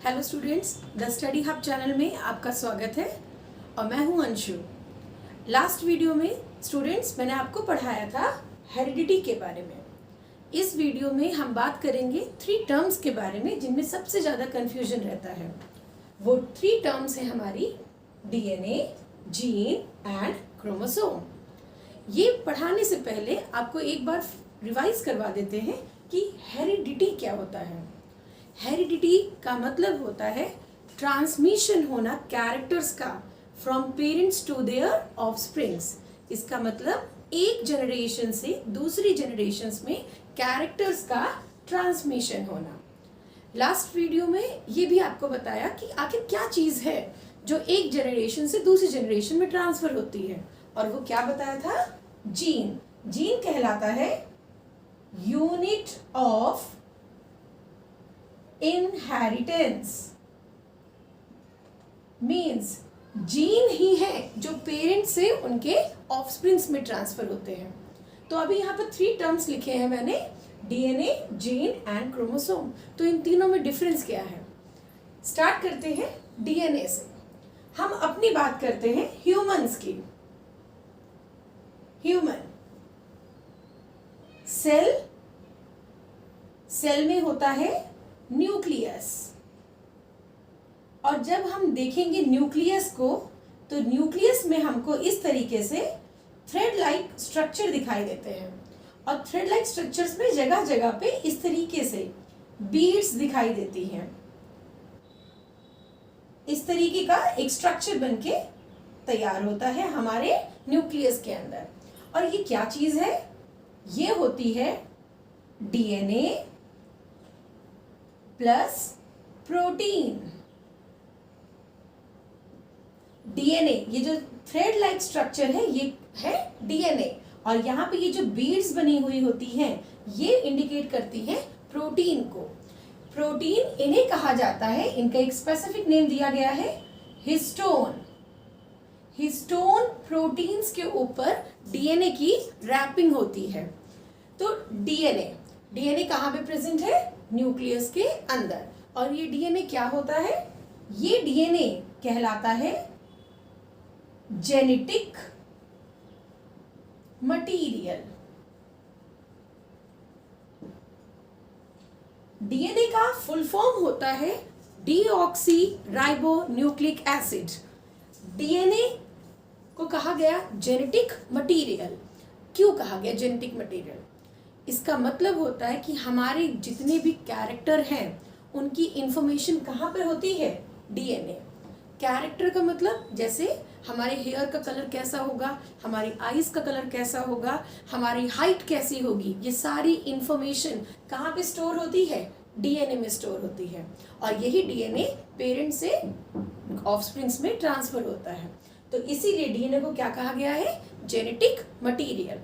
Hello students, the study hub channel में आपका स्वागत है और मैं हूं अंशु। लास्ट वीडियो में स्टूडेंट्स मैंने आपको पढ़ाया था हेरिडिटी के बारे में। इस वीडियो में हम बात करेंगे 3 टर्म्स के बारे में जिनमें सबसे ज़्यादा कन्फ्यूजन रहता है। वो 3 टर्म्स हैं हमारी डीएनए, जीन एंड क्रोमोसोम। ये पढ़ाने से पहले आपको एक बार रिवाइज करवा देते हैं कि हेरिडिटी क्या होता है। हेरिडिटी का मतलब होता है ट्रांसमिशन होना कैरेक्टर्स का from parents to their offsprings. इसका मतलब एक जनरेशन से दूसरी जनरेशन्स में कैरेक्टर्स का ट्रांसमिशन होना। लास्ट वीडियो में ये भी आपको बताया कि आखिर क्या चीज़ है जो एक जनरेशन से दूसरी जनरेशन में ट्रांसफर होती है, और वो क्या बताया था? जीन। जीन कहलाता है unit of inheritance. Means gene ही है जो पेरेंट से उनके ऑफस्प्रिंग्स में ट्रांसफर होते हैं। तो अभी यहाँ पर 3 टर्म्स लिखे हैं मैंने, डीएनए, जीन एंड क्रोमोसोम। तो इन तीनों में डिफरेंस क्या है? स्टार्ट करते हैं डीएनए से। हम अपनी बात करते हैं ह्यूमंस की। ह्यूमन सेल में होता है न्यूक्लियस, और जब हम देखेंगे न्यूक्लियस को तो न्यूक्लियस में हमको इस तरीके से थ्रेड लाइक स्ट्रक्चर दिखाई देते हैं, और थ्रेड लाइक स्ट्रक्चर्स में जगह जगह पे इस तरीके से बीड्स दिखाई देती हैं। इस तरीके का एक स्ट्रक्चर बनके तैयार होता है हमारे न्यूक्लियस के अंदर। और ये क्या चीज है? ये होती है डीएनए प्लस प्रोटीन। डीएनए, ये जो थ्रेड लाइक स्ट्रक्चर है ये है डीएनए, और यहाँ पे ये जो बीड्स बनी हुई होती हैं ये इंडिकेट करती हैं प्रोटीन को। प्रोटीन इन्हें कहा जाता है, इनका एक स्पेसिफिक नेम दिया गया है हिस्टोन। हिस्टोन प्रोटीन्स के ऊपर डीएनए की रैपिंग होती है। तो डीएनए कहाँ पे प्रेजेंट है? न्यूक्लियस के अंदर। और ये डीएनए क्या होता है? ये डीएनए कहलाता है जेनेटिक मटेरियल। डीएनए का फुल फॉर्म होता है deoxy ribo nucleic acid. DNA को कहा गया जेनेटिक मटेरियल। क्यों कहा गया जेनेटिक मटेरियल? इसका मतलब होता है कि हमारे जितने भी कैरेक्टर हैं उनकी इंफॉर्मेशन कहाँ पर होती है? डीएनए। कैरेक्टर का मतलब जैसे हमारे हेयर का कलर कैसा होगा, हमारी आईज का कलर कैसा होगा, हमारी हाइट कैसी होगी, ये सारी इंफॉर्मेशन कहाँ पे स्टोर होती है? डीएनए में स्टोर होती है। और यही डीएनए पेरेंट से ऑफस्प्रिंग्स में ट्रांसफर होता है। तो इसीलिए डीएनए को क्या कहा गया है? Genetic material.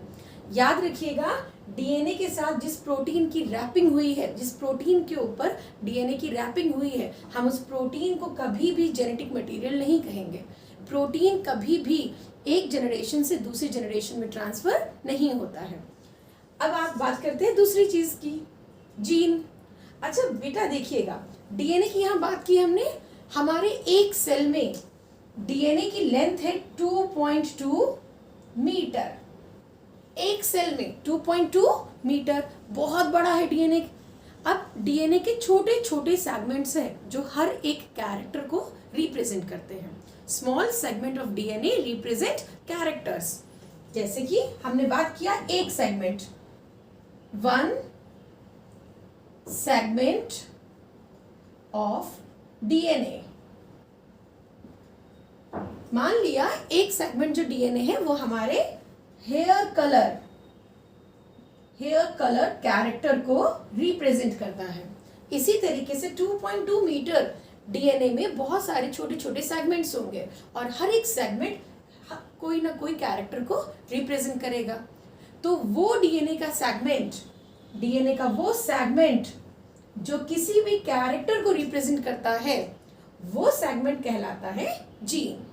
याद रखिएगा, डीएनए के साथ जिस प्रोटीन की रैपिंग हुई है, जिस प्रोटीन के ऊपर डीएनए की रैपिंग हुई है, हम उस प्रोटीन को कभी भी जेनेटिक मटेरियल नहीं कहेंगे। प्रोटीन कभी भी एक जनरेशन से दूसरी जनरेशन में ट्रांसफर नहीं होता है। अब आप बात करते हैं दूसरी चीज की, जीन। अच्छा बेटा देखिएगा, डीएनए की यहाँ बात की हमने। हमारे एक सेल में डीएनए की लेंथ है 2.2 मीटर। एक सेल में 2.2 मीटर, बहुत बड़ा है डीएनए। अब डीएनए के छोटे छोटे सेगमेंट्स हैं जो हर एक कैरेक्टर को रिप्रेजेंट करते हैं। Small segment of DNA represent characters. जैसे कि हमने बात किया एक सेगमेंट, 1 सेगमेंट ऑफ डीएनए। मान लिया एक सेगमेंट जो डीएनए है वो हमारे हेयर कलर कैरेक्टर को रिप्रेजेंट करता है। इसी तरीके से 2.2 मीटर डीएनए में बहुत सारे छोटे छोटे सेगमेंट्स होंगे, और हर एक सेगमेंट कोई ना कोई कैरेक्टर को रिप्रेजेंट करेगा। तो वो डीएनए का वो सेगमेंट जो किसी भी कैरेक्टर को रिप्रेजेंट करता है वो सेगमेंट कहलाता है जीन।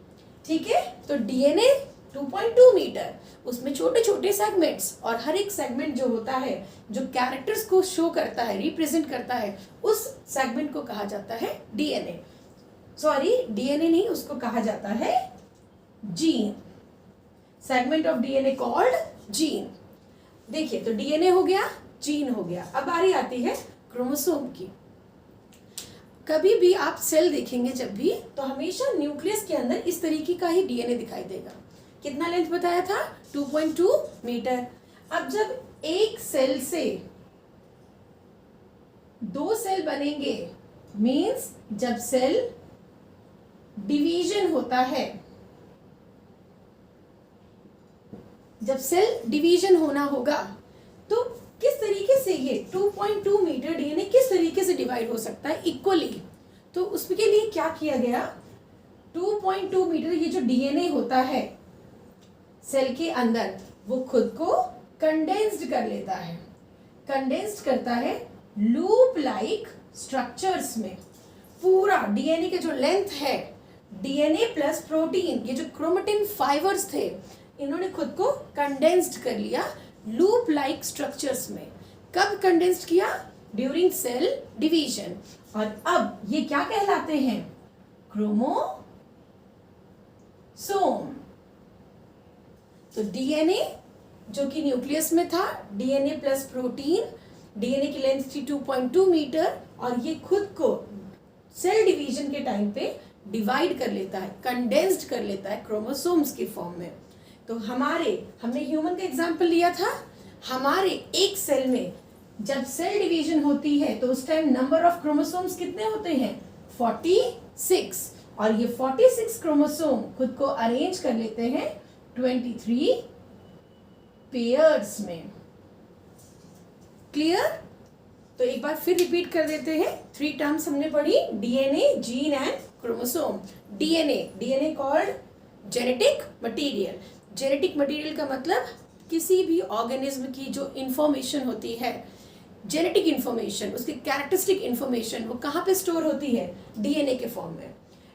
ठीक है, तो डीएनए 2.2 मीटर, उसमें छोटे छोटे सेगमेंट्स, और हर एक सेगमेंट जो होता है जो कैरेक्टर्स को शो करता है, रिप्रेजेंट करता है, उस सेगमेंट को कहा जाता है डीएनए। सॉरी, डीएनए नहीं, उसको कहा जाता है gene. Segment of DNA called gene. देखिए, तो डीएनए हो गया, जीन हो गया। अब बारी आती है क्रोमोसोम की। कभी भी आप सेल देखेंगे जब भी, तो हमेशा न्यूक्लियस के अंदर इस तरीके का ही डीएनए दिखाई देगा। कितना लेंथ बताया था? 2.2 मीटर। अब जब एक सेल से दो सेल बनेंगे, मीन्स जब सेल डिवीजन होता है, जब सेल डिवीजन होना होगा, तो किस तरीके से ये 2.2 मीटर डीएनए किस तरीके से डिवाइड हो सकता है इक्वली? तो उसके लिए क्या किया गया, 2.2 मीटर ये जो डीएनए होता है सेल के अंदर, वो खुद को कंडेंस्ड कर लेता है, कंडेंस्ड करता है लूप लाइक स्ट्रक्चर्स में। पूरा डीएनए के जो लेंथ है, डीएनए प्लस प्रोटीन, ये जो क्रोमेटिन फाइबर्स थे, इन्होंने खुद को कंडेंस्ड कर लिया लूप लाइक स्ट्रक्चर्स में। कब कंडेंस्ड किया? During cell division. और अब ये क्या कहलाते हैं? क्रोमोसोम। तो डीएनए जो कि न्यूक्लियस में था, डीएनए प्लस प्रोटीन, डीएनए की लेंथ थी 2.2 मीटर, और ये खुद को सेल डिवीजन के टाइम पे डिवाइड कर लेता है, कंडेंस्ड कर लेता है क्रोमोसोम्स के फॉर्म में। तो हमने ह्यूमन का एग्जाम्पल लिया था। हमारे एक सेल में जब सेल डिवीजन होती है तो उस टाइम नंबर ऑफ क्रोमोसोम्स कितने होते हैं? 46। और ये 46 क्रोमोसोम खुद को अरेंज कर लेते हैं 23 पेयर्स में। क्लियर? तो एक बार फिर रिपीट कर देते हैं। 3 टर्म्स हमने पढ़ी, DNA, gene and chromosome. DNA called genetic material. Genetic material का मतलब किसी भी ऑर्गेनिज्म की जो इंफॉर्मेशन होती है, जेनेटिक इंफॉर्मेशन, उसकी कैरेक्टरिस्टिक इंफॉर्मेशन, वो कहाँ पे स्टोर होती है? डीएनए के फॉर्म में।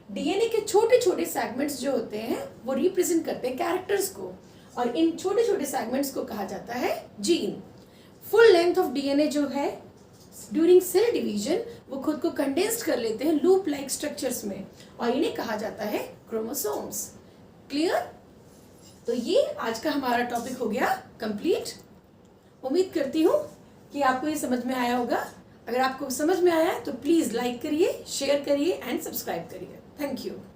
डीएनए के छोटे छोटे सेगमेंट्स जो होते हैं वो रिप्रेजेंट करते हैं कैरेक्टर्स को, और इन छोटे छोटे सेगमेंट्स को कहा जाता है gene. Full length of DNA जो है ड्यूरिंग सेल डिवीजन, वो खुद को कंडेंस्ड कर लेते हैं लूप लाइक स्ट्रक्चर्स में, और इन्हें कहा जाता है क्रोमोसोम्स। क्लियर? तो ये आज का हमारा टॉपिक हो गया कंप्लीट। उम्मीद करती हूँ कि आपको ये समझ में आया होगा। अगर आपको समझ में आया तो प्लीज़ लाइक करिए, शेयर करिए एंड सब्सक्राइब करिए। Thank you.